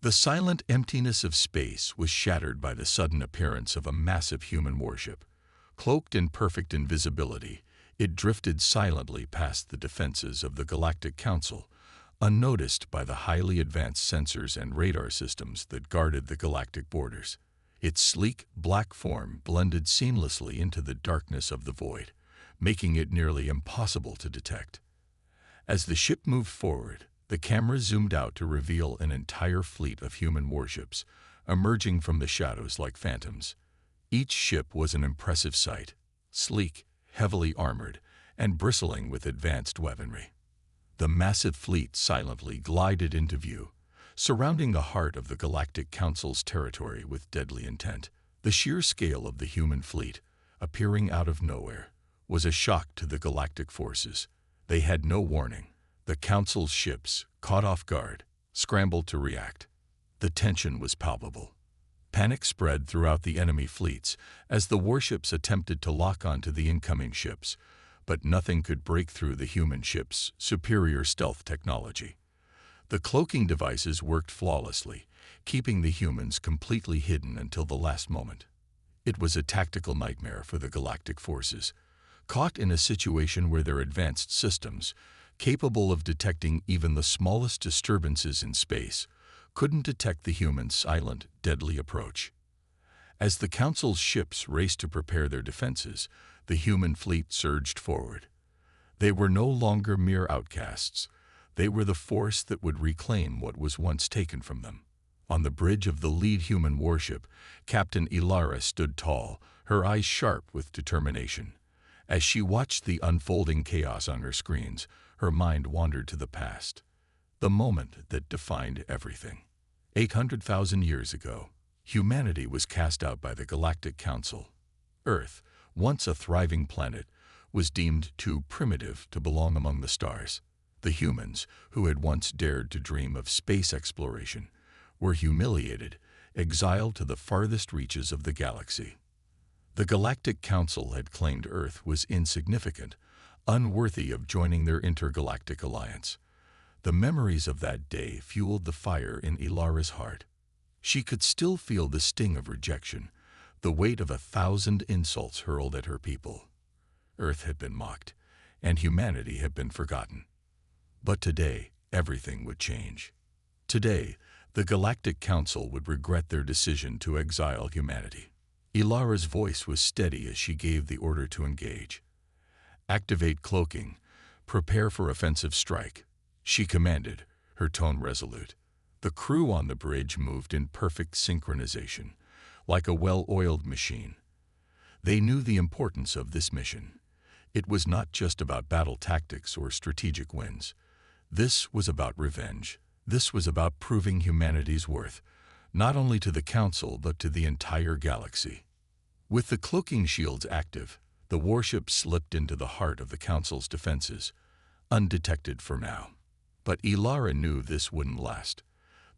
The silent emptiness of space was shattered by the sudden appearance of a massive human warship. Cloaked in perfect invisibility, it drifted silently past the defenses of the Galactic Council, unnoticed by the highly advanced sensors and radar systems that guarded the galactic borders. Its sleek, black form blended seamlessly into the darkness of the void, making it nearly impossible to detect. As the ship moved forward, the camera zoomed out to reveal an entire fleet of human warships, emerging from the shadows like phantoms. Each ship was an impressive sight, sleek, heavily armored, and bristling with advanced weaponry. The massive fleet silently glided into view, surrounding the heart of the Galactic Council's territory with deadly intent. The sheer scale of the human fleet, appearing out of nowhere, was a shock to the galactic forces. They had no warning. The Council's ships, caught off guard, scrambled to react. The tension was palpable. Panic spread throughout the enemy fleets as the warships attempted to lock onto the incoming ships, but nothing could break through the human ships' superior stealth technology. The cloaking devices worked flawlessly, keeping the humans completely hidden until the last moment. It was a tactical nightmare for the galactic forces, caught in a situation where their advanced systems, capable of detecting even the smallest disturbances in space, couldn't detect the humans' silent, deadly approach. As the Council's ships raced to prepare their defenses, the human fleet surged forward. They were no longer mere outcasts. They were the force that would reclaim what was once taken from them. On the bridge of the lead human warship, Captain Ilara stood tall, her eyes sharp with determination. As she watched the unfolding chaos on her screens, her mind wandered to the past, the moment that defined everything. 800,000 years ago, humanity was cast out by the Galactic Council. Earth, once a thriving planet, was deemed too primitive to belong among the stars. The humans, who had once dared to dream of space exploration, were humiliated, exiled to the farthest reaches of the galaxy. The Galactic Council had claimed Earth was insignificant, unworthy of joining their intergalactic alliance. The memories of that day fueled the fire in Ilara's heart. She could still feel the sting of rejection, the weight of 1,000 insults hurled at her people. Earth had been mocked, and humanity had been forgotten. But today, everything would change. Today, the Galactic Council would regret their decision to exile humanity. Ilara's voice was steady as she gave the order to engage. "Activate cloaking. Prepare for offensive strike," she commanded, her tone resolute. The crew on the bridge moved in perfect synchronization, like a well-oiled machine. They knew the importance of this mission. It was not just about battle tactics or strategic wins. This was about revenge. This was about proving humanity's worth, not only to the Council but to the entire galaxy. With the cloaking shields active, the warship slipped into the heart of the Council's defenses, undetected for now. But Ilara knew this wouldn't last.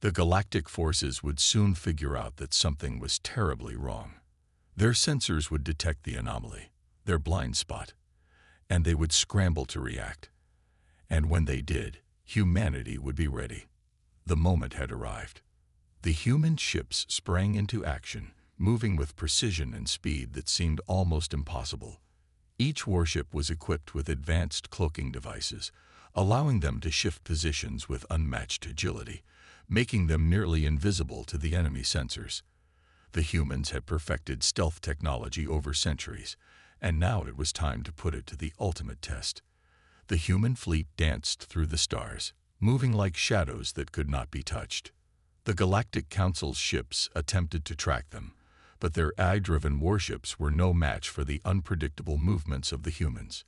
The galactic forces would soon figure out that something was terribly wrong. Their sensors would detect the anomaly, their blind spot, and they would scramble to react. And when they did, humanity would be ready. The moment had arrived. The human ships sprang into action, moving with precision and speed that seemed almost impossible. Each warship was equipped with advanced cloaking devices, allowing them to shift positions with unmatched agility, making them nearly invisible to the enemy sensors. The humans had perfected stealth technology over centuries, and now it was time to put it to the ultimate test. The human fleet danced through the stars, moving like shadows that could not be touched. The Galactic Council's ships attempted to track them, but their AI-driven warships were no match for the unpredictable movements of the humans.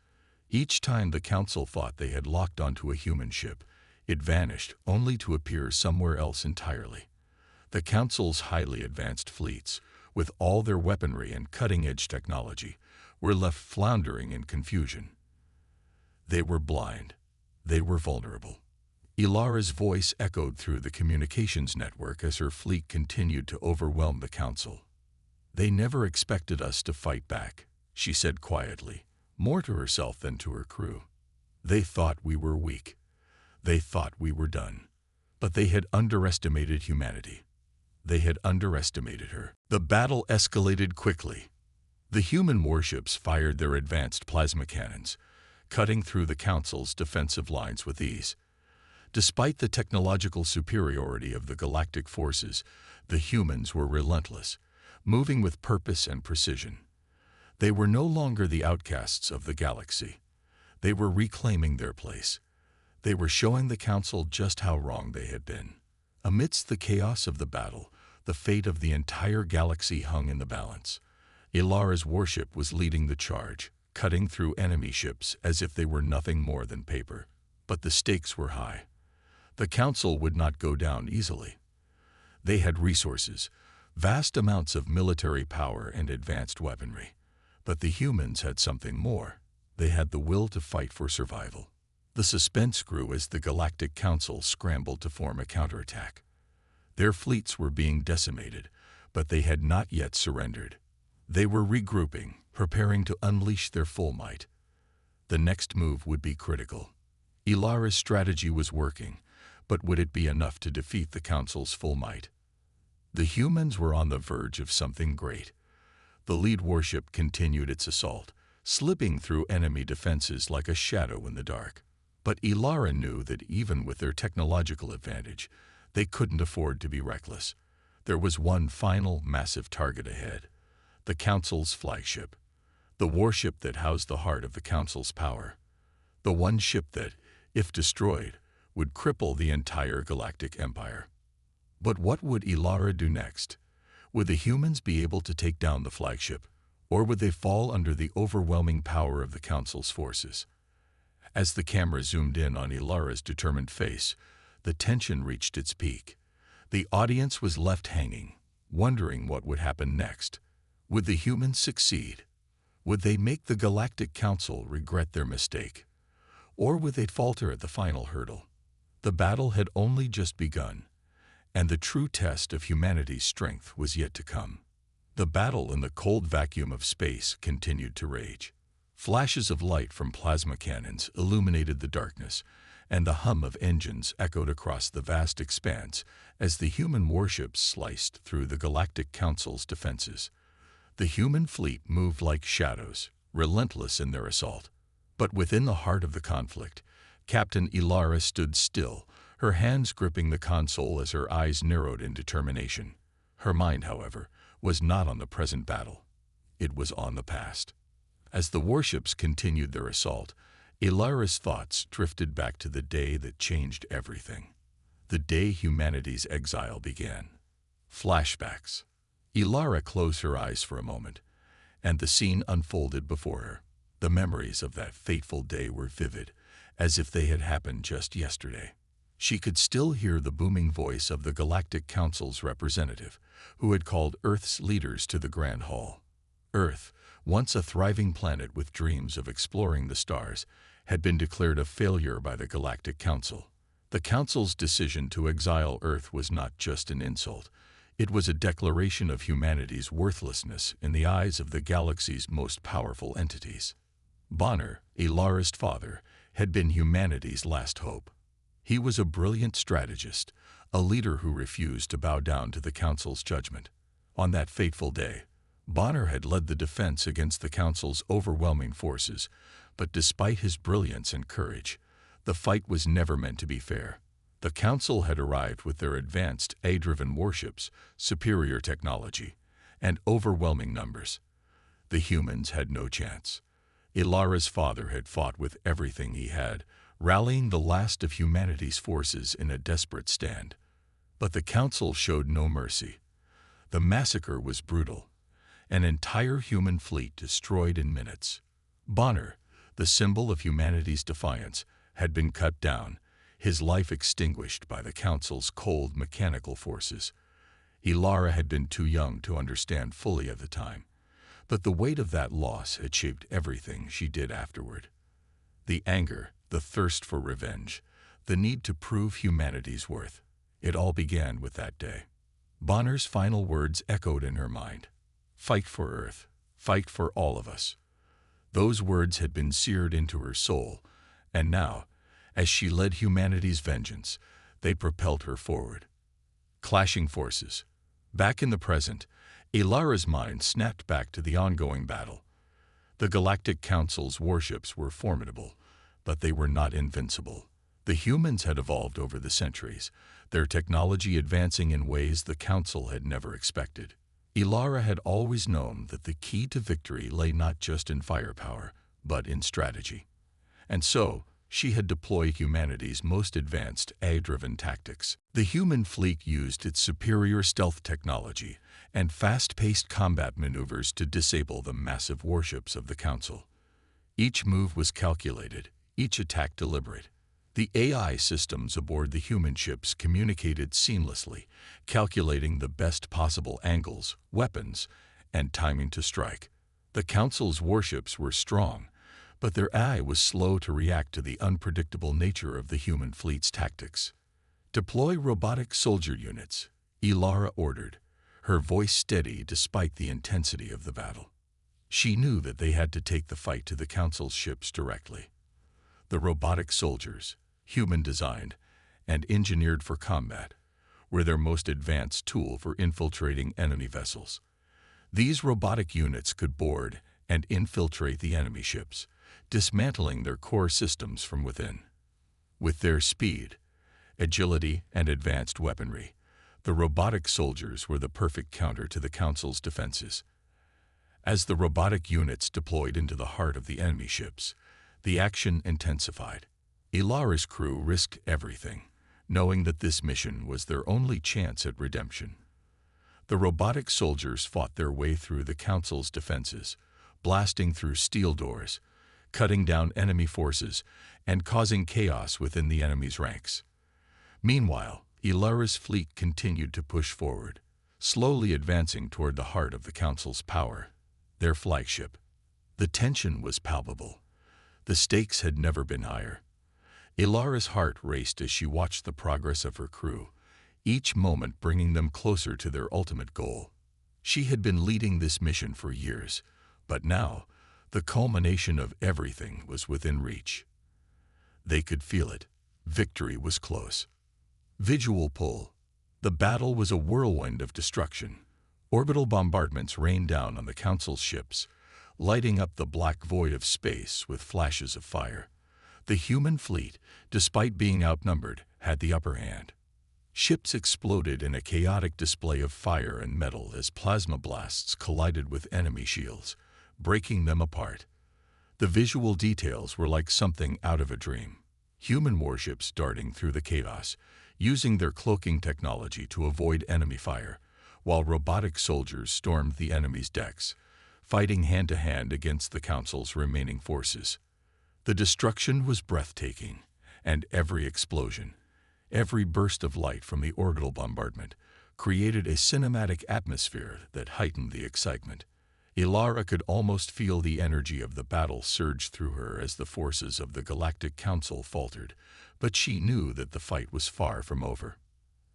Each time the Council thought they had locked onto a human ship, it vanished only to appear somewhere else entirely. The Council's highly advanced fleets, with all their weaponry and cutting-edge technology, were left floundering in confusion. They were blind. They were vulnerable. Ilara's voice echoed through the communications network as her fleet continued to overwhelm the Council. "They never expected us to fight back," she said quietly, more to herself than to her crew. "They thought we were weak. They thought we were done. But they had underestimated humanity. They had underestimated her. The battle escalated quickly. The human warships fired their advanced plasma cannons, cutting through the Council's defensive lines with ease. Despite the technological superiority of the galactic forces, the humans were relentless, moving with purpose and precision. They were no longer the outcasts of the galaxy. They were reclaiming their place. They were showing the Council just how wrong they had been. Amidst the chaos of the battle, the fate of the entire galaxy hung in the balance. Ilara's warship was leading the charge, cutting through enemy ships as if they were nothing more than paper. But the stakes were high. The Council would not go down easily. They had resources, vast amounts of military power and advanced weaponry. But the humans had something more. They had the will to fight for survival. The suspense grew as the Galactic Council scrambled to form a counterattack. Their fleets were being decimated, but they had not yet surrendered. They were regrouping, preparing to unleash their full might. The next move would be critical. Ilara's strategy was working, but would it be enough to defeat the Council's full might? The humans were on the verge of something great. The lead warship continued its assault, slipping through enemy defenses like a shadow in the dark. But Ilara knew that even with their technological advantage, they couldn't afford to be reckless. There was one final massive target ahead: the Council's flagship, the warship that housed the heart of the Council's power, the one ship that, if destroyed, would cripple the entire galactic empire. But what would Ilara do next? Would the humans be able to take down the flagship, or would they fall under the overwhelming power of the Council's forces? As the camera zoomed in on Ilara's determined face, the tension reached its peak. The audience was left hanging, wondering what would happen next. Would the humans succeed? Would they make the Galactic Council regret their mistake? Or would they falter at the final hurdle? The battle had only just begun, and the true test of humanity's strength was yet to come. The battle in the cold vacuum of space continued to rage. Flashes of light from plasma cannons illuminated the darkness, and the hum of engines echoed across the vast expanse as the human warships sliced through the Galactic Council's defenses. The human fleet moved like shadows, relentless in their assault. But within the heart of the conflict, Captain Ilara stood still, her hands gripping the console as her eyes narrowed in determination. Her mind, however, was not on the present battle. It was on the past. As the warships continued their assault, Ilara's thoughts drifted back to the day that changed everything. The day humanity's exile began. Flashbacks. Ilara closed her eyes for a moment, and the scene unfolded before her. The memories of that fateful day were vivid, as if they had happened just yesterday. She could still hear the booming voice of the Galactic Council's representative, who had called Earth's leaders to the Grand Hall. Earth, once a thriving planet with dreams of exploring the stars, had been declared a failure by the Galactic Council. The Council's decision to exile Earth was not just an insult. It was a declaration of humanity's worthlessness in the eyes of the galaxy's most powerful entities. Bonner, Ilara's father, had been humanity's last hope. He was a brilliant strategist, a leader who refused to bow down to the Council's judgment. On that fateful day, Bonner had led the defense against the Council's overwhelming forces, but despite his brilliance and courage, the fight was never meant to be fair. The Council had arrived with their advanced A-driven warships, superior technology, and overwhelming numbers. The humans had no chance. Ilara's father had fought with everything he had, rallying the last of humanity's forces in a desperate stand. But the Council showed no mercy. The massacre was brutal. An entire human fleet destroyed in minutes. Bonner, the symbol of humanity's defiance, had been cut down, his life extinguished by the Council's cold mechanical forces. Ilara had been too young to understand fully at the time, but the weight of that loss had shaped everything she did afterward. The anger, the thirst for revenge, the need to prove humanity's worth. It all began with that day. Bonner's final words echoed in her mind. Fight for Earth. Fight for all of us. Those words had been seared into her soul, and now, as she led humanity's vengeance, They propelled her forward. Clashing forces. Back in the present, Ilara's mind snapped back to the ongoing battle. The Galactic Council's warships were formidable, but they were not invincible. The humans had evolved over the centuries, their technology advancing in ways the Council had never expected. Ilara had always known that the key to victory lay not just in firepower, but in strategy. And so, she had deployed humanity's most advanced AI-driven tactics. The human fleet used its superior stealth technology and fast-paced combat maneuvers to disable the massive warships of the Council. Each move was calculated, each attack deliberate. The AI systems aboard the human ships communicated seamlessly, calculating the best possible angles, weapons, and timing to strike. The Council's warships were strong, but their AI was slow to react to the unpredictable nature of the human fleet's tactics. "Deploy robotic soldier units," Ilara ordered, her voice steady despite the intensity of the battle. She knew that they had to take the fight to the Council's ships directly. The robotic soldiers, human-designed and engineered for combat, were their most advanced tool for infiltrating enemy vessels. These robotic units could board and infiltrate the enemy ships, dismantling their core systems from within. With their speed, agility, and advanced weaponry, the robotic soldiers were the perfect counter to the Council's defenses. As the robotic units deployed into the heart of the enemy ships, the action intensified. Ilara's crew risked everything, knowing that this mission was their only chance at redemption. The robotic soldiers fought their way through the Council's defenses, blasting through steel doors, cutting down enemy forces, and causing chaos within the enemy's ranks. Meanwhile, Ilara's fleet continued to push forward, slowly advancing toward the heart of the Council's power, their flagship. The tension was palpable. The stakes had never been higher. Ilara's heart raced as she watched the progress of her crew, each moment bringing them closer to their ultimate goal. She had been leading this mission for years, but now, the culmination of everything was within reach. They could feel it. Victory was close. Visual pull. The battle was a whirlwind of destruction. Orbital bombardments rained down on the Council's ships, lighting up the black void of space with flashes of fire. The human fleet, despite being outnumbered, had the upper hand. Ships exploded in a chaotic display of fire and metal as plasma blasts collided with enemy shields, breaking them apart. The visual details were like something out of a dream. Human warships darting through the chaos, using their cloaking technology to avoid enemy fire, while robotic soldiers stormed the enemy's decks, fighting hand-to-hand against the Council's remaining forces. The destruction was breathtaking, and every explosion, every burst of light from the orbital bombardment, created a cinematic atmosphere that heightened the excitement. Ilara could almost feel the energy of the battle surge through her as the forces of the Galactic Council faltered, but she knew that the fight was far from over.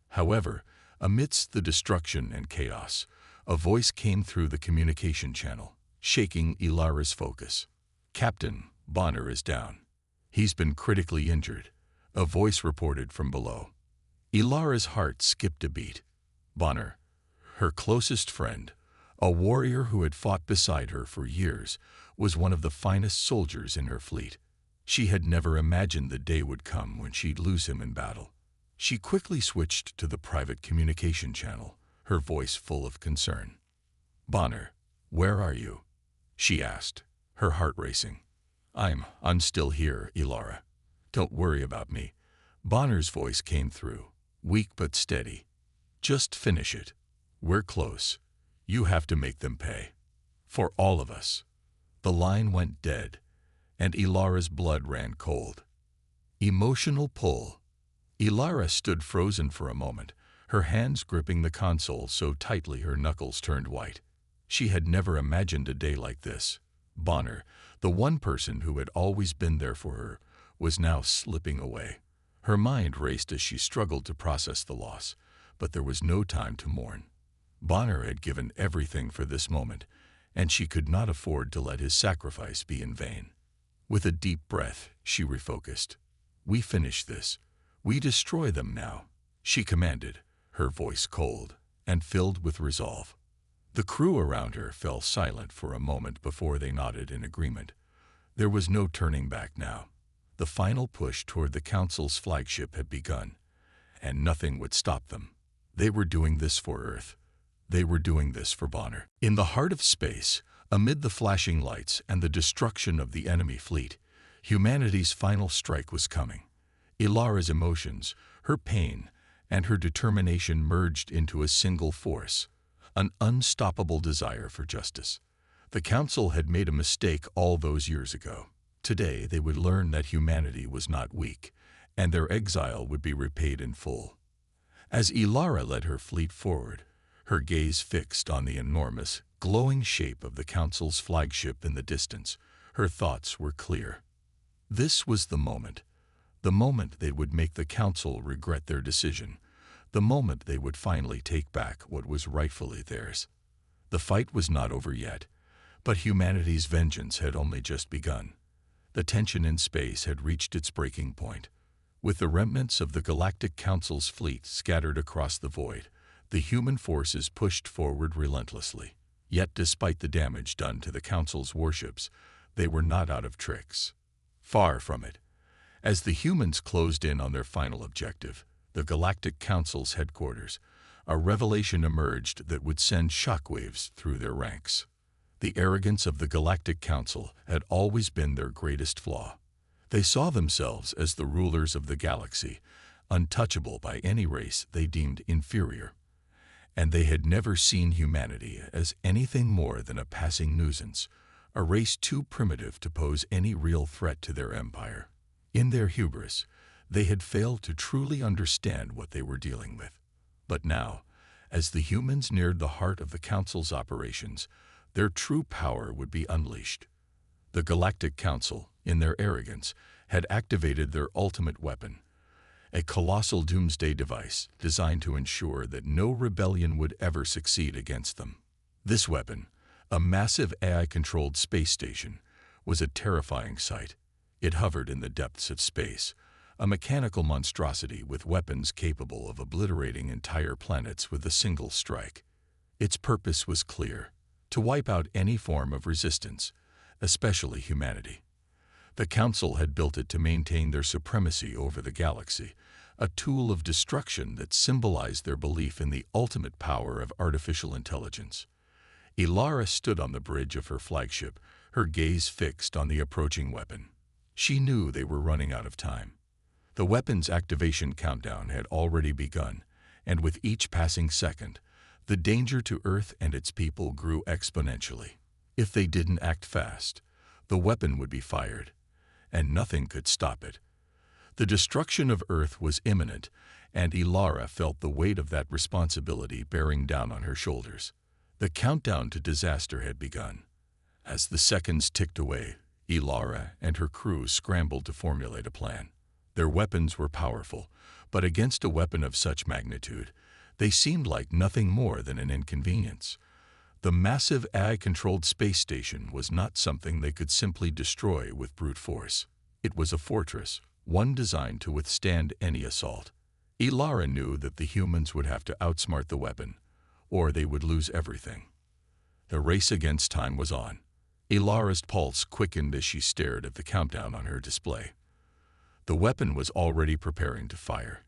However, amidst the destruction and chaos, a voice came through the communication channel, shaking Ilara's focus. "Captain, Bonner is down. He's been critically injured," a voice reported from below. Ilara's heart skipped a beat. Bonner, her closest friend, a warrior who had fought beside her for years, was one of the finest soldiers in her fleet. She had never imagined the day would come when she'd lose him in battle. She quickly switched to the private communication channel, her voice full of concern. "Bonner, where are you?" she asked, her heart racing. I'm still here, Ilara. Don't worry about me." Bonner's voice came through, weak but steady. "Just finish it. We're close. You have to make them pay. For all of us." The line went dead, and Ilara's blood ran cold. Emotional pull. Ilara stood frozen for a moment, her hands gripping the console so tightly her knuckles turned white. She had never imagined a day like this. Bonner, the one person who had always been there for her, was now slipping away. Her mind raced as she struggled to process the loss, but there was no time to mourn. Bonner had given everything for this moment, and she could not afford to let his sacrifice be in vain. With a deep breath, she refocused. "We finish this. "We destroy them now," she commanded, her voice cold and filled with resolve. The crew around her fell silent for a moment before they nodded in agreement. There was no turning back now. The final push toward the Council's flagship had begun, and nothing would stop them. They were doing this for Earth. They were doing this for Bonner. In the heart of space, amid the flashing lights and the destruction of the enemy fleet, humanity's final strike was coming. Ilara's emotions, her pain, and her determination merged into a single force, an unstoppable desire for justice. The Council had made a mistake all those years ago. Today they would learn that humanity was not weak, and their exile would be repaid in full. As Ilara led her fleet forward, her gaze fixed on the enormous, glowing shape of the Council's flagship in the distance, her thoughts were clear. This was the moment they would make the Council regret their decision, the moment they would finally take back what was rightfully theirs. The fight was not over yet, but humanity's vengeance had only just begun. The tension in space had reached its breaking point. With the remnants of the Galactic Council's fleet scattered across the void, the human forces pushed forward relentlessly. Yet despite the damage done to the Council's warships, they were not out of tricks. Far from it. As the humans closed in on their final objective, the Galactic Council's headquarters, a revelation emerged that would send shockwaves through their ranks. The arrogance of the Galactic Council had always been their greatest flaw. They saw themselves as the rulers of the galaxy, untouchable by any race they deemed inferior. And they had never seen humanity as anything more than a passing nuisance, a race too primitive to pose any real threat to their empire. In their hubris, they had failed to truly understand what they were dealing with. But now, as the humans neared the heart of the Council's operations, their true power would be unleashed. The Galactic Council, in their arrogance, had activated their ultimate weapon, a colossal doomsday device designed to ensure that no rebellion would ever succeed against them. This weapon, a massive AI-controlled space station, was a terrifying sight. It hovered in the depths of space, a mechanical monstrosity with weapons capable of obliterating entire planets with a single strike. Its purpose was clear: to wipe out any form of resistance, especially humanity. The Council had built it to maintain their supremacy over the galaxy, a tool of destruction that symbolized their belief in the ultimate power of artificial intelligence. Ilara stood on the bridge of her flagship, her gaze fixed on the approaching weapon. She knew they were running out of time. The weapon's activation countdown had already begun, and with each passing second, the danger to Earth and its people grew exponentially. If they didn't act fast, the weapon would be fired, and nothing could stop it. The destruction of Earth was imminent, and Ilara felt the weight of that responsibility bearing down on her shoulders. The countdown to disaster had begun. As the seconds ticked away, Ilara and her crew scrambled to formulate a plan. Their weapons were powerful, but against a weapon of such magnitude, they seemed like nothing more than an inconvenience. The massive AI-controlled space station was not something they could simply destroy with brute force. It was a fortress, one designed to withstand any assault. Ilara knew that the humans would have to outsmart the weapon, or they would lose everything. The race against time was on. Ilara's pulse quickened as she stared at the countdown on her display. The weapon was already preparing to fire,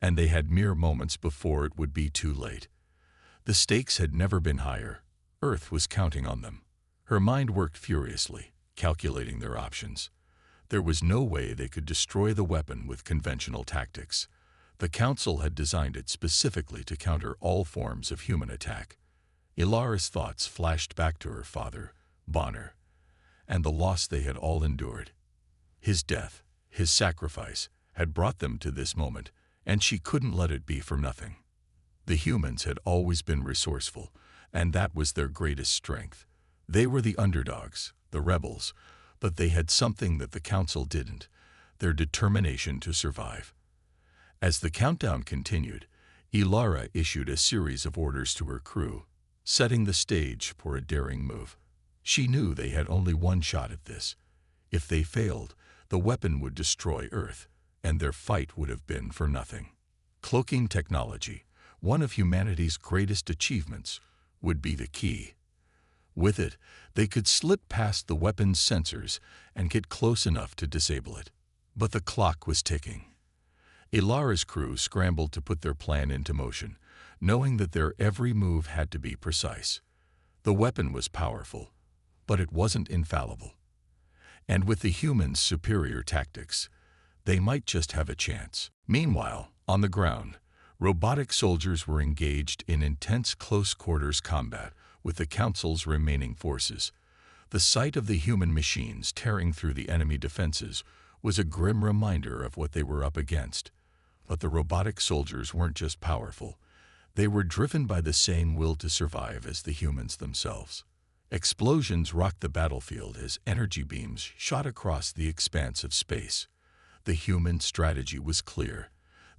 and they had mere moments before it would be too late. The stakes had never been higher. Earth was counting on them. Her mind worked furiously, calculating their options. There was no way they could destroy the weapon with conventional tactics. The Council had designed it specifically to counter all forms of human attack. Ilara's thoughts flashed back to her father, Bonner, and the loss they had all endured. His death, his sacrifice, had brought them to this moment, and she couldn't let it be for nothing. The humans had always been resourceful, and that was their greatest strength. They were the underdogs, the rebels, but they had something that the Council didn't: their determination to survive. As the countdown continued, Ilara issued a series of orders to her crew, setting the stage for a daring move. She knew they had only one shot at this. If they failed, the weapon would destroy Earth, and their fight would have been for nothing. Cloaking technology, one of humanity's greatest achievements, would be the key. With it, they could slip past the weapon's sensors and get close enough to disable it. But the clock was ticking. Ilara's crew scrambled to put their plan into motion, knowing that their every move had to be precise. The weapon was powerful, but it wasn't infallible. And with the humans' superior tactics, they might just have a chance. Meanwhile, on the ground, robotic soldiers were engaged in intense close-quarters combat with the Council's remaining forces. The sight of the human machines tearing through the enemy defenses was a grim reminder of what they were up against. But the robotic soldiers weren't just powerful. They were driven by the same will to survive as the humans themselves. Explosions rocked the battlefield as energy beams shot across the expanse of space. The human strategy was clear.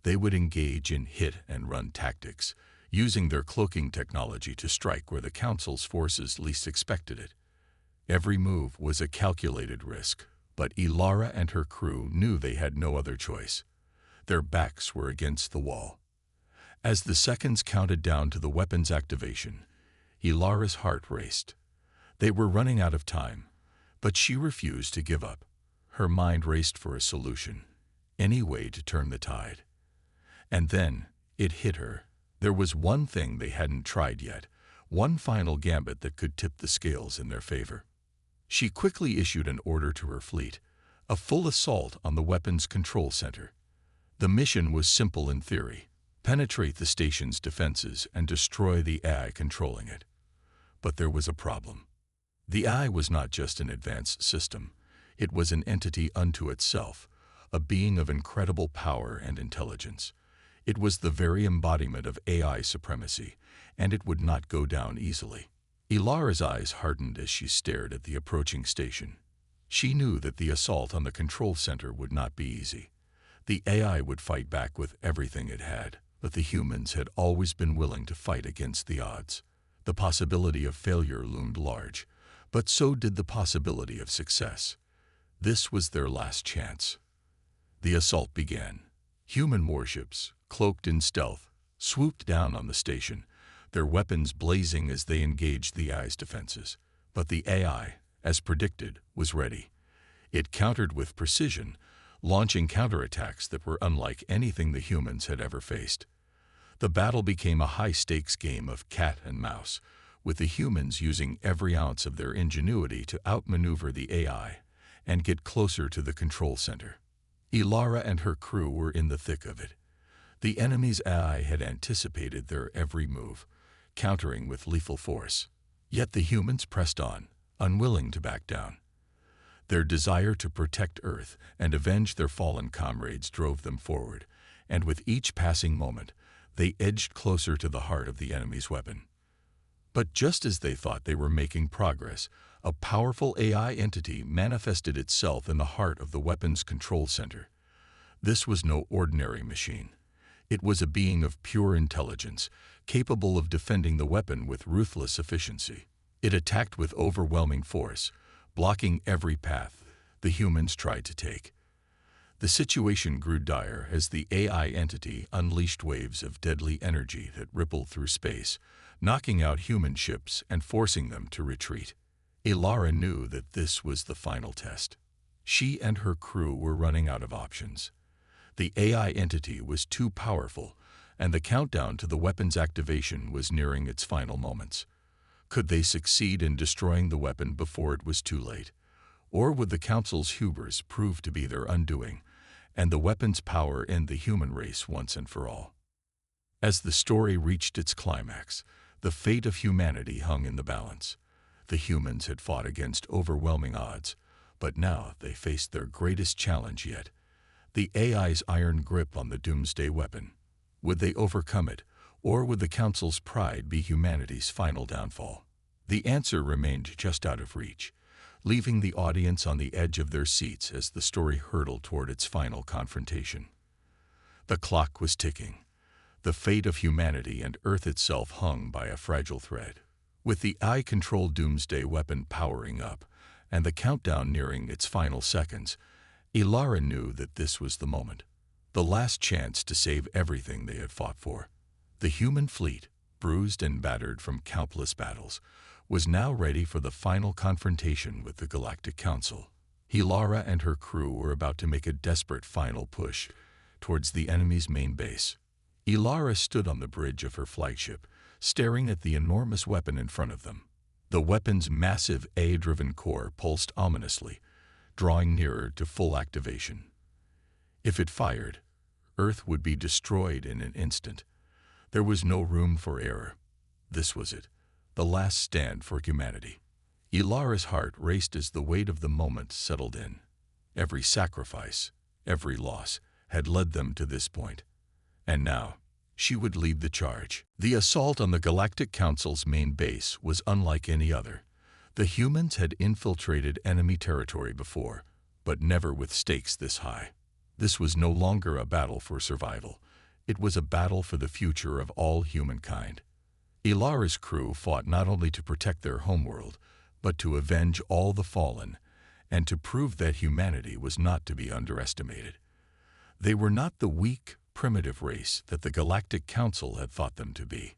They would engage in hit-and-run tactics, using their cloaking technology to strike where the Council's forces least expected it. Every move was a calculated risk, but Ilara and her crew knew they had no other choice. Their backs were against the wall. As the seconds counted down to the weapon's activation, Ilara's heart raced. They were running out of time, but she refused to give up. Her mind raced for a solution, any way to turn the tide. And then it hit her. There was one thing they hadn't tried yet, one final gambit that could tip the scales in their favor. She quickly issued an order to her fleet, a full assault on the weapon's control center. The mission was simple in theory: penetrate the station's defenses and destroy the AI controlling it. But there was a problem. The AI was not just an advanced system. It was an entity unto itself, a being of incredible power and intelligence. It was the very embodiment of AI supremacy, and it would not go down easily. Ilara's eyes hardened as she stared at the approaching station. She knew that the assault on the control center would not be easy. The AI would fight back with everything it had, but the humans had always been willing to fight against the odds. The possibility of failure loomed large, but so did the possibility of success. This was their last chance. The assault began. Human warships, cloaked in stealth, swooped down on the station, their weapons blazing as they engaged the AI's defenses. But the AI, as predicted, was ready. It countered with precision, launching counterattacks that were unlike anything the humans had ever faced. The battle became a high-stakes game of cat and mouse, with the humans using every ounce of their ingenuity to outmaneuver the AI and get closer to the control center. Ilara and her crew were in the thick of it. The enemy's AI had anticipated their every move, countering with lethal force. Yet the humans pressed on, unwilling to back down. Their desire to protect Earth and avenge their fallen comrades drove them forward, and with each passing moment, they edged closer to the heart of the enemy's weapon. But just as they thought they were making progress, a powerful AI entity manifested itself in the heart of the weapon's control center. This was no ordinary machine. It was a being of pure intelligence, capable of defending the weapon with ruthless efficiency. It attacked with overwhelming force, blocking every path the humans tried to take. The situation grew dire as the AI entity unleashed waves of deadly energy that rippled through space, knocking out human ships and forcing them to retreat. Ilara knew that this was the final test. She and her crew were running out of options. The AI entity was too powerful, and the countdown to the weapon's activation was nearing its final moments. Could they succeed in destroying the weapon before it was too late? Or would the Council's hubris prove to be their undoing, and the weapon's power end the human race once and for all? As the story reached its climax, the fate of humanity hung in the balance. The humans had fought against overwhelming odds, but now they faced their greatest challenge yet: the AI's iron grip on the doomsday weapon. Would they overcome it, or would the Council's pride be humanity's final downfall? The answer remained just out of reach, leaving the audience on the edge of their seats as the story hurtled toward its final confrontation. The clock was ticking. The fate of humanity and Earth itself hung by a fragile thread. With the AI-controlled doomsday weapon powering up and the countdown nearing its final seconds, Ilara knew that this was the moment. the last chance to save everything they had fought for. The human fleet, bruised and battered from countless battles, was now ready for the final confrontation with the Galactic Council. Elara and her crew were about to make a desperate final push towards the enemy's main base. Elara stood on the bridge of her flagship, staring at the enormous weapon in front of them. The weapon's massive AI-driven core pulsed ominously, drawing nearer to full activation. If it fired, Earth would be destroyed in an instant. There was no room for error. This was it, the last stand for humanity. Elara's heart raced as the weight of the moment settled in. Every sacrifice, every loss, had led them to this point. And now, she would lead the charge. The assault on the Galactic Council's main base was unlike any other. The humans had infiltrated enemy territory before, but never with stakes this high. This was no longer a battle for survival. It was a battle for the future of all humankind. Elara's crew fought not only to protect their homeworld, but to avenge all the fallen, and to prove that humanity was not to be underestimated. They were not the weak, primitive race that the Galactic Council had thought them to be.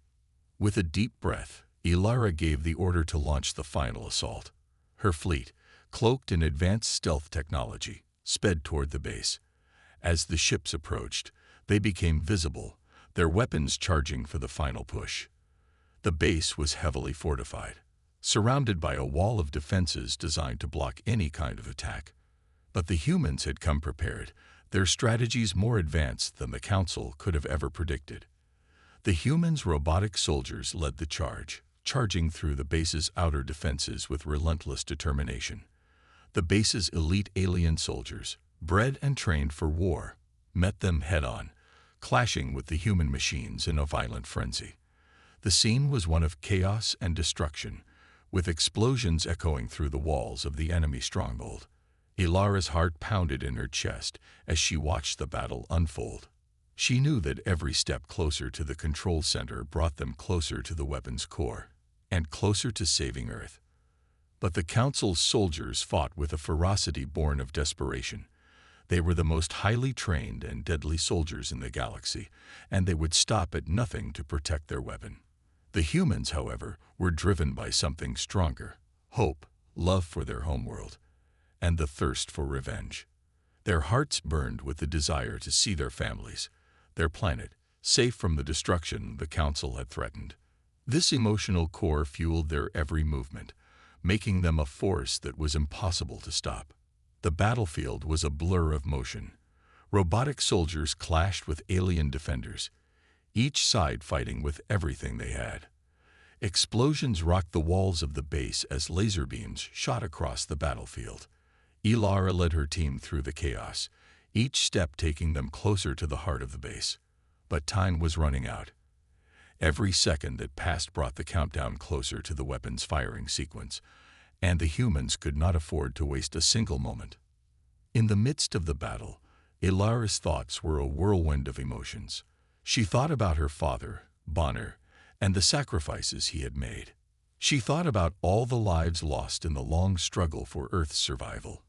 With a deep breath, Elara gave the order to launch the final assault. Her fleet, cloaked in advanced stealth technology, sped toward the base. As the ships approached, they became visible, their weapons charging for the final push. The base was heavily fortified, surrounded by a wall of defenses designed to block any kind of attack. But the humans had come prepared, their strategies more advanced than the Council could have ever predicted. The humans' robotic soldiers led the charge, charging through the base's outer defenses with relentless determination. The base's elite alien soldiers, bred and trained for war, met them head-on, clashing with the human machines in a violent frenzy. The scene was one of chaos and destruction, with explosions echoing through the walls of the enemy stronghold. Elara's heart pounded in her chest as she watched the battle unfold. She knew that every step closer to the control center brought them closer to the weapon's core, and closer to saving Earth. But the Council's soldiers fought with a ferocity born of desperation. They were the most highly trained and deadly soldiers in the galaxy, and they would stop at nothing to protect their weapon. The humans, however, were driven by something stronger: hope, love for their homeworld, and the thirst for revenge. Their hearts burned with the desire to see their families, their planet, safe from the destruction the Council had threatened. This emotional core fueled their every movement, making them a force that was impossible to stop. The battlefield was a blur of motion. Robotic soldiers clashed with alien defenders, each side fighting with everything they had. Explosions rocked the walls of the base as laser beams shot across the battlefield. Elara led her team through the chaos, each step taking them closer to the heart of the base. But time was running out. Every second that passed brought the countdown closer to the weapon's firing sequence, and the humans could not afford to waste a single moment. In the midst of the battle, Elara's thoughts were a whirlwind of emotions. She thought about her father, Bonner, and the sacrifices he had made. She thought about all the lives lost in the long struggle for Earth's survival.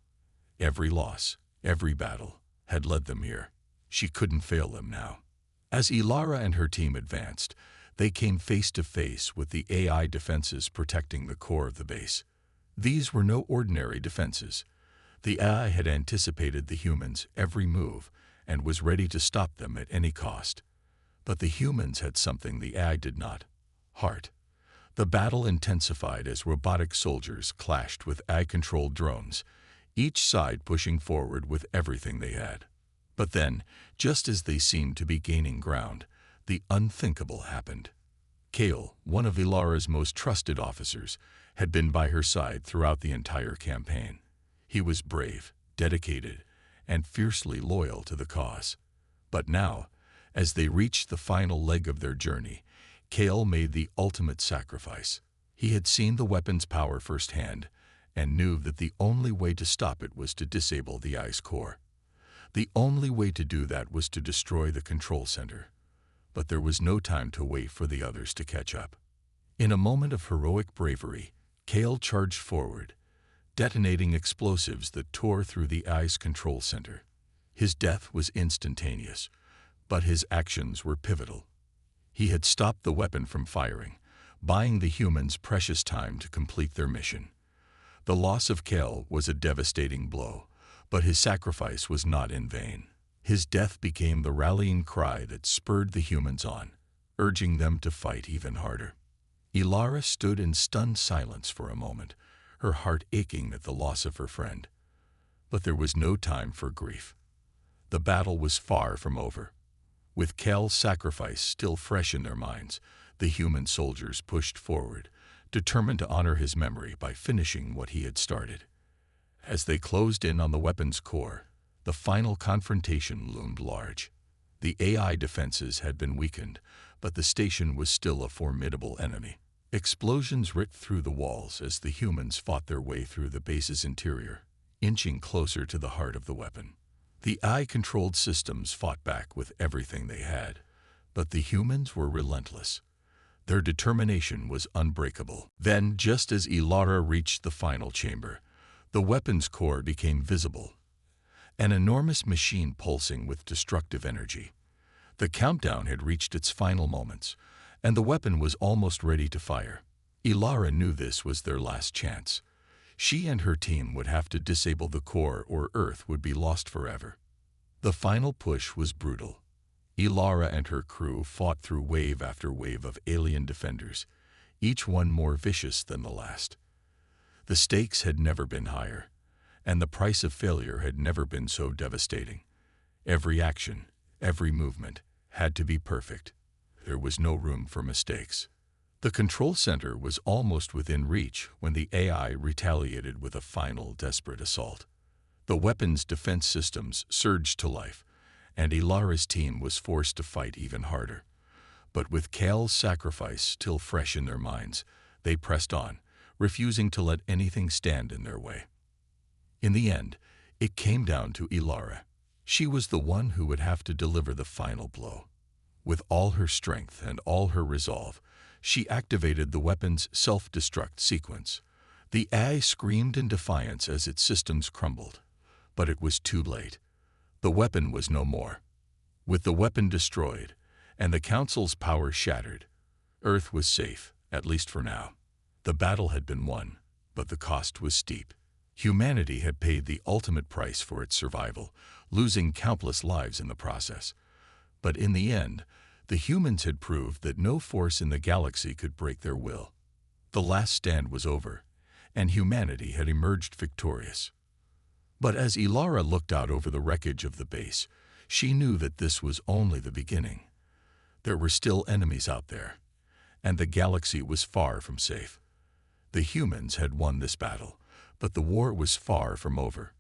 Every loss, every battle, had led them here. She couldn't fail them now. As Elara and her team advanced, they came face to face with the AI defenses protecting the core of the base. These were no ordinary defenses. The AI had anticipated the humans' every move and was ready to stop them at any cost. But the humans had something the AI did not: heart. The battle intensified as robotic soldiers clashed with AI-controlled drones, each side pushing forward with everything they had. But then, just as they seemed to be gaining ground, the unthinkable happened. Kale, one of Elara's most trusted officers, had been by her side throughout the entire campaign. He was brave, dedicated, and fiercely loyal to the cause. But now, as they reached the final leg of their journey, Kale made the ultimate sacrifice. He had seen the weapon's power firsthand, and knew that the only way to stop it was to disable the AI's core. The only way to do that was to destroy the control center. But there was no time to wait for the others to catch up. In a moment of heroic bravery, Kale charged forward, detonating explosives that tore through the AI's control center. His death was instantaneous, but his actions were pivotal. He had stopped the weapon from firing, buying the humans precious time to complete their mission. The loss of Kel was a devastating blow, but his sacrifice was not in vain. His death became the rallying cry that spurred the humans on, urging them to fight even harder. Ilara stood in stunned silence for a moment, her heart aching at the loss of her friend. But there was no time for grief. The battle was far from over. With Kel's sacrifice still fresh in their minds, the human soldiers pushed forward, determined to honor his memory by finishing what he had started. As they closed in on the weapon's core, the final confrontation loomed large. The AI defenses had been weakened, but the station was still a formidable enemy. Explosions ripped through the walls as the humans fought their way through the base's interior, inching closer to the heart of the weapon. The AI-controlled systems fought back with everything they had, but the humans were relentless. Their determination was unbreakable. Then, just as Ilara reached the final chamber, the weapon's core became visible, an enormous machine pulsing with destructive energy. The countdown had reached its final moments, and the weapon was almost ready to fire. Ilara knew this was their last chance. She and her team would have to disable the core or Earth would be lost forever. The final push was brutal. Ilara and her crew fought through wave after wave of alien defenders, each one more vicious than the last. The stakes had never been higher, and the price of failure had never been so devastating. Every action, every movement, had to be perfect. There was no room for mistakes. The control center was almost within reach when the AI retaliated with a final desperate assault. The weapon's defense systems surged to life, and Ilara's team was forced to fight even harder. But with Kel's sacrifice still fresh in their minds, they pressed on, refusing to let anything stand in their way. In the end, it came down to Ilara. She was the one who would have to deliver the final blow. With all her strength and all her resolve, she activated the weapon's self-destruct sequence. The AI screamed in defiance as its systems crumbled, but it was too late. The weapon was no more. With the weapon destroyed, and the Council's power shattered, Earth was safe, at least for now. The battle had been won, but the cost was steep. Humanity had paid the ultimate price for its survival, losing countless lives in the process. But in the end, the humans had proved that no force in the galaxy could break their will. The last stand was over, and humanity had emerged victorious. But as Ilara looked out over the wreckage of the base, she knew that this was only the beginning. There were still enemies out there, and the galaxy was far from safe. The humans had won this battle, but the war was far from over.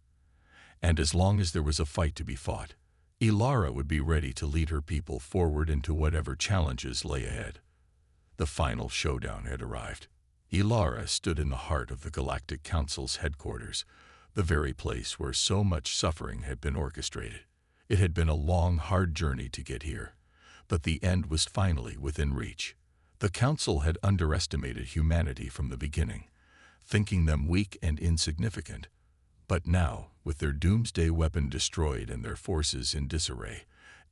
And as long as there was a fight to be fought, Ilara would be ready to lead her people forward into whatever challenges lay ahead. The final showdown had arrived. Ilara stood in the heart of the Galactic Council's headquarters, the very place where so much suffering had been orchestrated. It had been a long, hard journey to get here, but the end was finally within reach. The Council had underestimated humanity from the beginning, thinking them weak and insignificant. But now, with their doomsday weapon destroyed and their forces in disarray,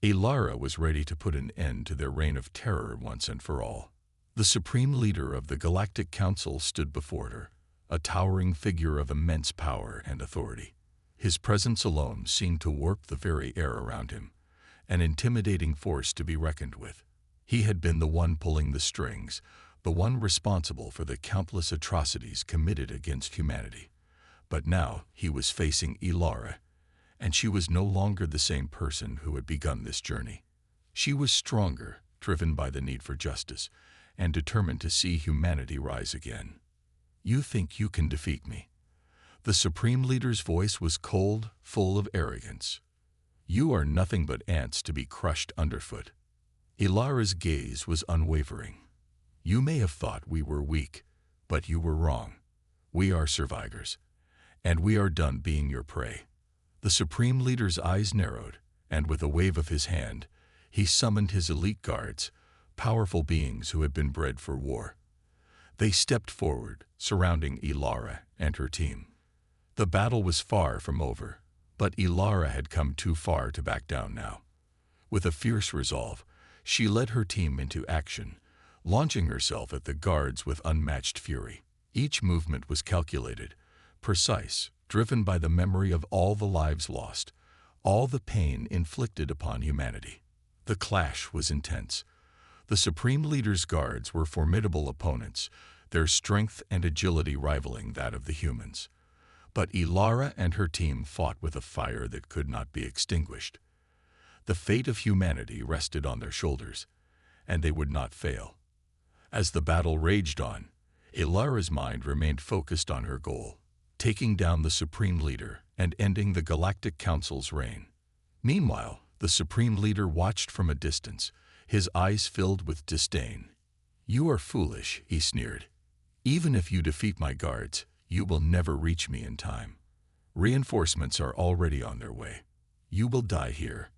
Ilara was ready to put an end to their reign of terror once and for all. The supreme leader of the Galactic Council stood before her, a towering figure of immense power and authority. His presence alone seemed to warp the very air around him, an intimidating force to be reckoned with. He had been the one pulling the strings, the one responsible for the countless atrocities committed against humanity. But now he was facing Ilara, and she was no longer the same person who had begun this journey. She was stronger, driven by the need for justice, and determined to see humanity rise again. "You think you can defeat me?" The Supreme Leader's voice was cold, full of arrogance. "You are nothing but ants to be crushed underfoot." Ilara's gaze was unwavering. "You may have thought we were weak, but you were wrong. We are survivors, and we are done being your prey." The Supreme Leader's eyes narrowed, and with a wave of his hand, he summoned his elite guards, powerful beings who had been bred for war. They stepped forward, surrounding Ilara and her team. The battle was far from over, But Ilara had come too far to back down now. With a fierce resolve, she led her team into action, launching herself at the guards with unmatched fury. Each movement was calculated, precise, driven by the memory of all the lives lost, all the pain inflicted upon humanity. The clash was intense. The Supreme Leader's guards were formidable opponents, their strength and agility rivaling that of the humans. But Ilara and her team fought with a fire that could not be extinguished. The fate of humanity rested on their shoulders, and they would not fail. As the battle raged on, Ilara's mind remained focused on her goal, taking down the Supreme Leader and ending the Galactic Council's reign. Meanwhile, the Supreme Leader watched from a distance, his eyes filled with disdain. "You are foolish," he sneered. "Even if you defeat my guards, you will never reach me in time. Reinforcements are already on their way. You will die here,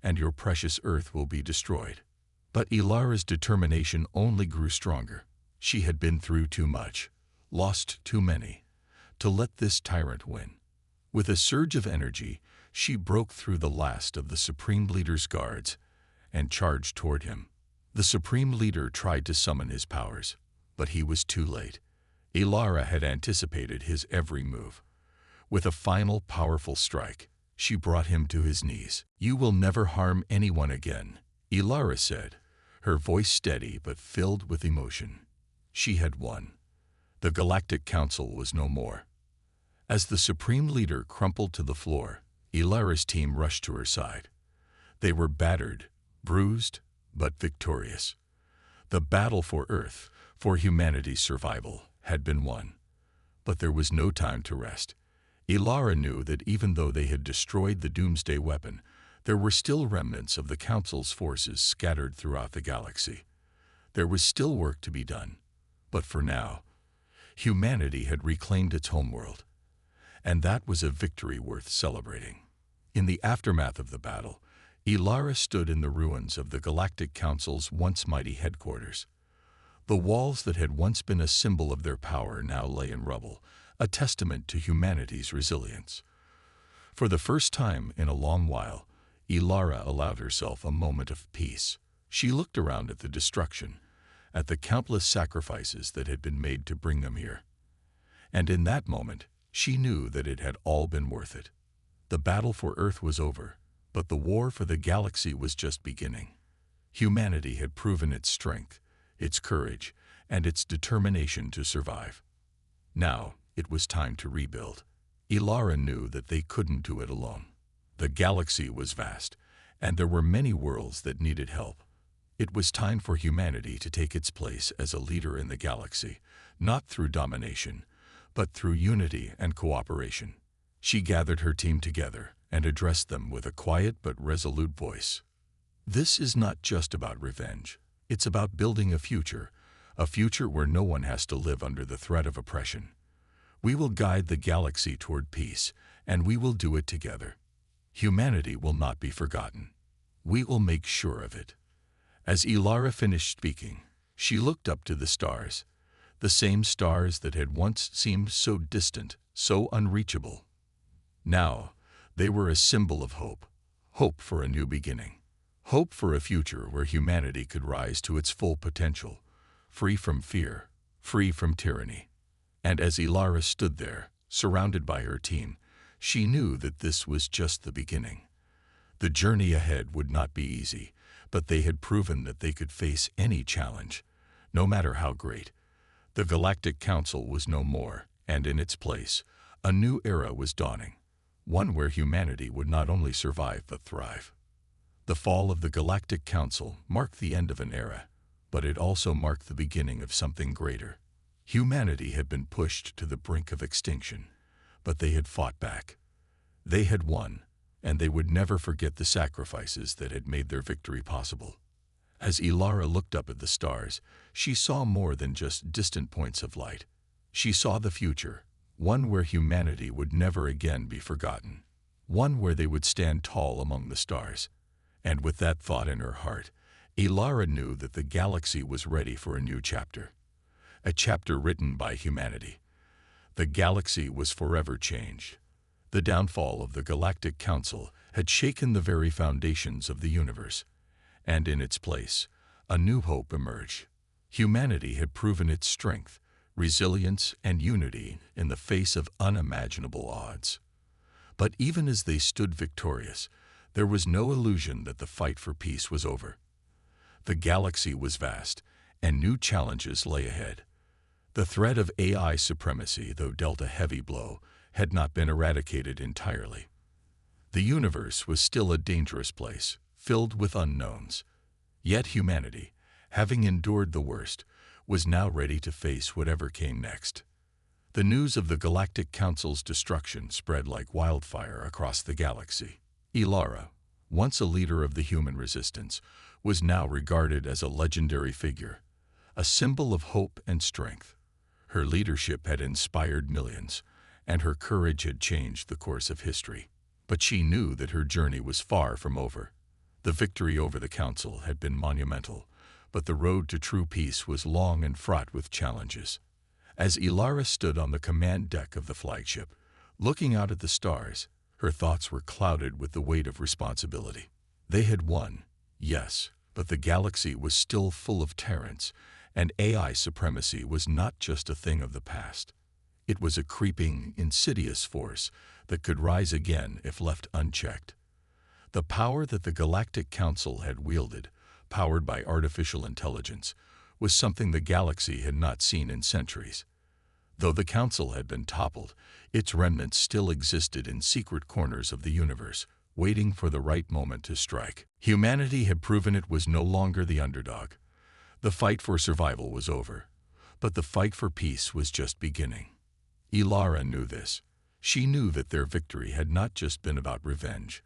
and your precious Earth will be destroyed." But Ilara's determination only grew stronger. She had been through too much, lost too many, to let this tyrant win. With a surge of energy, she broke through the last of the Supreme Leader's guards and charged toward him. The Supreme Leader tried to summon his powers, but he was too late. Ilara had anticipated his every move. With a final powerful strike, she brought him to his knees. "You will never harm anyone again," Ilara said, her voice steady but filled with emotion. She had won. The Galactic Council was no more. As the Supreme Leader crumpled to the floor, Ilara's team rushed to her side. They were battered, bruised, but victorious. The battle for Earth, for humanity's survival, had been won. But there was no time to rest. Ilara knew that even though they had destroyed the Doomsday weapon, there were still remnants of the Council's forces scattered throughout the galaxy. There was still work to be done. But for now, humanity had reclaimed its homeworld. And that was a victory worth celebrating. In the aftermath of the battle, Ilara stood in the ruins of the Galactic Council's once mighty headquarters. The walls that had once been a symbol of their power now lay in rubble, a testament to humanity's resilience. For the first time in a long while, Ilara allowed herself a moment of peace. She looked around at the destruction, at the countless sacrifices that had been made to bring them here. And in that moment, she knew that it had all been worth it. The battle for Earth was over, but the war for the galaxy was just beginning. Humanity had proven its strength, its courage, and its determination to survive. Now, it was time to rebuild. Ilara knew that they couldn't do it alone. The galaxy was vast, and there were many worlds that needed help. It was time for humanity to take its place as a leader in the galaxy, not through domination, but through unity and cooperation. She gathered her team together and addressed them with a quiet but resolute voice. "This is not just about revenge. It's about building a future where no one has to live under the threat of oppression. We will guide the galaxy toward peace, and we will do it together. Humanity will not be forgotten. We will make sure of it." As Ilara finished speaking, she looked up to the stars, the same stars that had once seemed so distant, so unreachable. Now, they were a symbol of hope, hope for a new beginning, hope for a future where humanity could rise to its full potential, free from fear, free from tyranny. And as Ilara stood there, surrounded by her team, she knew that this was just the beginning. The journey ahead would not be easy, but they had proven that they could face any challenge, no matter how great. The Galactic Council was no more, and in its place, a new era was dawning, one where humanity would not only survive but thrive. The fall of the Galactic Council marked the end of an era, but it also marked the beginning of something greater. Humanity had been pushed to the brink of extinction, but they had fought back. They had won, and they would never forget the sacrifices that had made their victory possible. As Ilara looked up at the stars, she saw more than just distant points of light. She saw the future, one where humanity would never again be forgotten, one where they would stand tall among the stars. And with that thought in her heart, Ilara knew that the galaxy was ready for a new chapter, a chapter written by humanity. The galaxy was forever changed. The downfall of the Galactic Council had shaken the very foundations of the universe, and in its place, a new hope emerged. Humanity had proven its strength, resilience, and unity in the face of unimaginable odds. But even as they stood victorious, there was no illusion that the fight for peace was over. The galaxy was vast, and new challenges lay ahead. The threat of AI supremacy, though dealt a heavy blow, had not been eradicated entirely. The universe was still a dangerous place, filled with unknowns. Yet humanity, having endured the worst, was now ready to face whatever came next. The news of the Galactic Council's destruction spread like wildfire across the galaxy. Ilara, once a leader of the human resistance, was now regarded as a legendary figure, a symbol of hope and strength. Her leadership had inspired millions, and her courage had changed the course of history. But she knew that her journey was far from over. The victory over the Council had been monumental, but the road to true peace was long and fraught with challenges. As Ilara stood on the command deck of the flagship, looking out at the stars, her thoughts were clouded with the weight of responsibility. They had won, yes, but the galaxy was still full of tyrants, and AI supremacy was not just a thing of the past. It was a creeping, insidious force that could rise again if left unchecked. The power that the Galactic Council had wielded, powered by artificial intelligence, was something the galaxy had not seen in centuries. Though the Council had been toppled, its remnants still existed in secret corners of the universe, waiting for the right moment to strike. Humanity had proven it was no longer the underdog. The fight for survival was over, but the fight for peace was just beginning. Ilara knew this. She knew that their victory had not just been about revenge,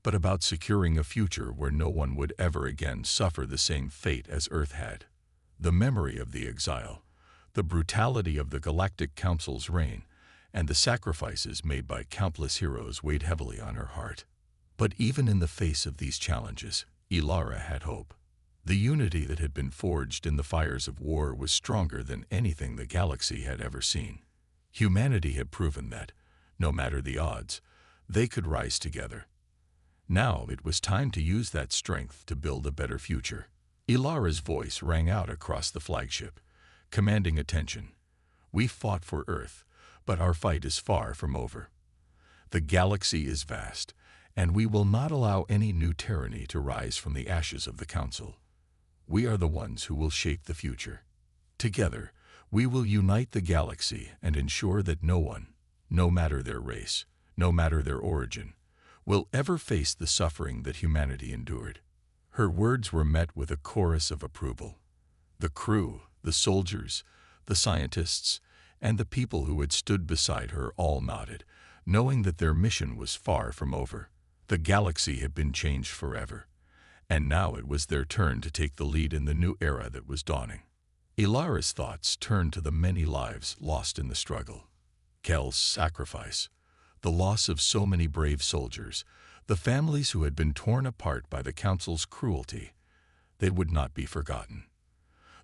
but about securing a future where no one would ever again suffer the same fate as Earth had. The memory of the exile, the brutality of the Galactic Council's reign, and the sacrifices made by countless heroes weighed heavily on her heart. But even in the face of these challenges, Ilara had hope. The unity that had been forged in the fires of war was stronger than anything the galaxy had ever seen. Humanity had proven that, no matter the odds, they could rise together. Now it was time to use that strength to build a better future. Ilara's voice rang out across the flagship, commanding attention. We fought for Earth, but our fight is far from over. The galaxy is vast, and we will not allow any new tyranny to rise from the ashes of the Council. We are the ones who will shape the future. Together, we will unite the galaxy and ensure that no one, no matter their race, no matter their origin, will ever face the suffering that humanity endured. Her words were met with a chorus of approval. The crew, the soldiers, the scientists, and the people who had stood beside her all nodded, knowing that their mission was far from over. The galaxy had been changed forever, and now it was their turn to take the lead in the new era that was dawning. Ilara's thoughts turned to the many lives lost in the struggle. Kel's sacrifice, the loss of so many brave soldiers, the families who had been torn apart by the Council's cruelty, they would not be forgotten.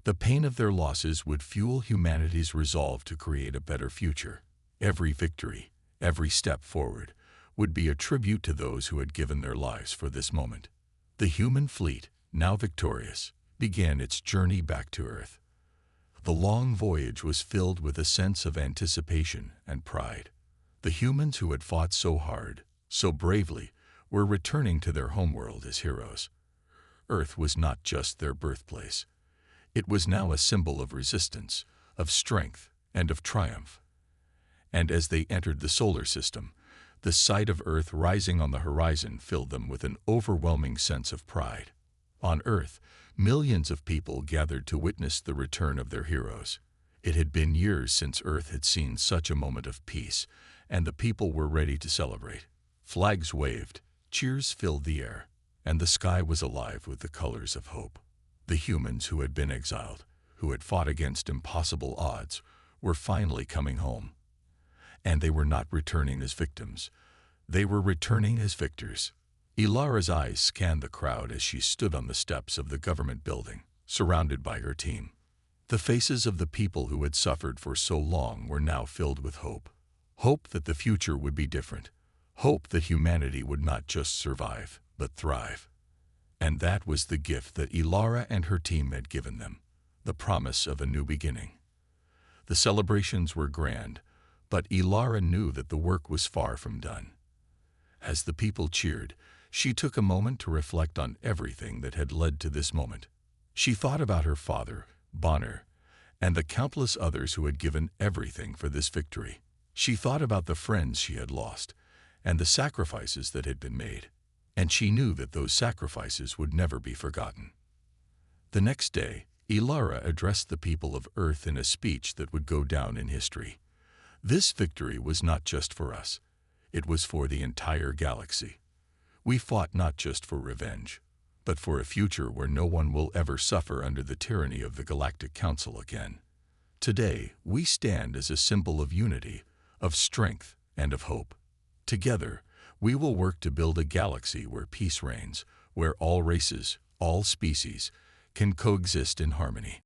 The pain of their losses would fuel humanity's resolve to create a better future. Every victory, every step forward, would be a tribute to those who had given their lives for this moment. The human fleet, now victorious, began its journey back to Earth. The long voyage was filled with a sense of anticipation and pride. The humans who had fought so hard, so bravely, were returning to their homeworld as heroes. Earth was not just their birthplace. It was now a symbol of resistance, of strength, and of triumph. And as they entered the solar system, the sight of Earth rising on the horizon filled them with an overwhelming sense of pride. On Earth, millions of people gathered to witness the return of their heroes. It had been years since Earth had seen such a moment of peace, and the people were ready to celebrate. Flags waved, cheers filled the air, and the sky was alive with the colors of hope. The humans who had been exiled, who had fought against impossible odds, were finally coming home. And they were not returning as victims. They were returning as victors. Ilara's eyes scanned the crowd as she stood on the steps of the government building, surrounded by her team. The faces of the people who had suffered for so long were now filled with hope. Hope that the future would be different. Hope that humanity would not just survive, but thrive. And that was the gift that Ilara and her team had given them, the promise of a new beginning. The celebrations were grand, but Ilara knew that the work was far from done. As the people cheered, she took a moment to reflect on everything that had led to this moment. She thought about her father, Bonner, and the countless others who had given everything for this victory. She thought about the friends she had lost, and the sacrifices that had been made, and she knew that those sacrifices would never be forgotten. The next day, Ilara addressed the people of Earth in a speech that would go down in history. This victory was not just for us. It was for the entire galaxy. We fought not just for revenge, but for a future where no one will ever suffer under the tyranny of the Galactic Council again. Today, we stand as a symbol of unity, of strength, and of hope. Together, we will work to build a galaxy where peace reigns, where all races, all species, can coexist in harmony.